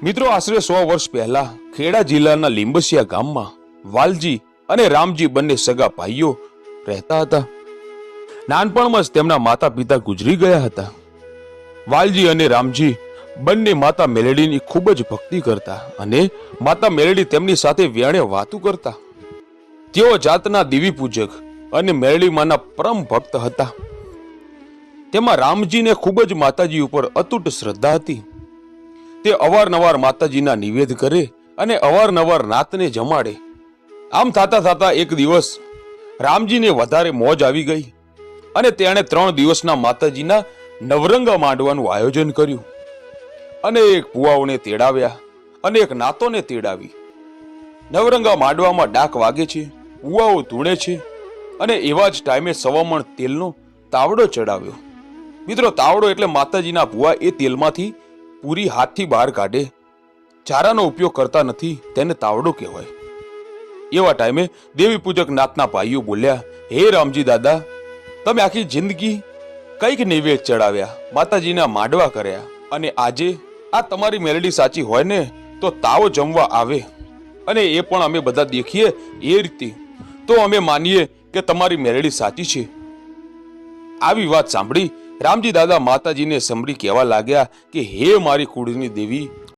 મિત્રો, આશરે 100 વર્ષ પહેલા ખેડા જિલ્લાના લીંબસિયા ગામમાં વાલજી અને રામજી બંને સગા ભાઈઓ રહેતા હતા. નાનપણમાં જ તેમના માતા પિતા ગુજરી ગયા હતા. વાલજી અને રામજી બંને માતા મેલડીની ખૂબ જ ભક્તિ કરતા અને માતા મેલડી તેમની સાથે વ્યાણે વાતું કરતા. તેઓ જાતના દેવી પૂજક અને મેલડી માના પરમ ભક્ત હતા. તેમાં રામજીને ખૂબ જ માતાજી ઉપર અતૂટ શ્રદ્ધા હતી. તે અવારનવાર માતાજીના નિવેદ કરે અને અવારનવાર નાતને જમાડે. આમ થતા થતા એક દિવસ રામજીને વધારે મોજ આવી ગઈ અને તેણે 3 દિવસના માતાજીના નવરંગા માંડવાનું આયોજન કર્યું. અનેક પુવાઓને તેડાવ્યા, અનેક નાતોને તેડાવી. નવરંગા માંડવામાં ડાક વાગે છે, પુવાઓ ધૂણે છે અને એવા જ ટાઈમે 1.25 મણ તેલનો તાવડો ચડાવ્યો. મિત્રો, તાવડો એટલે માતાજીના ભુવા એ તેલમાંથી પૂરી હાથથી બહાર કાઢે. ચારાનો ઉપયોગ કરતા નથી, તેને તાવડો કહેવાય. એવા ટાઈમે દેવી પૂજક નાતના ભાઈઓ બોલ્યા, હે રામજી દાદા, તમે આખી જિંદગી કઈક નૈવેદ્ય ચડાવ્યા, માતાજીના માંડવા કર્યા, અને આજે આ તમારી મેલડી સાચી હોય ને તો તાવ જમવા આવે અને એ પણ અમે બધા દેખીએ એ રીતે, તો અમે માનીએ કે તમારી મેલડી સાચી છે. આવી વાત સાંભળી રામજી દાદા માતાજીને સમરી કહેવા લાગ્યા કે હે મારી કુળની દેવી,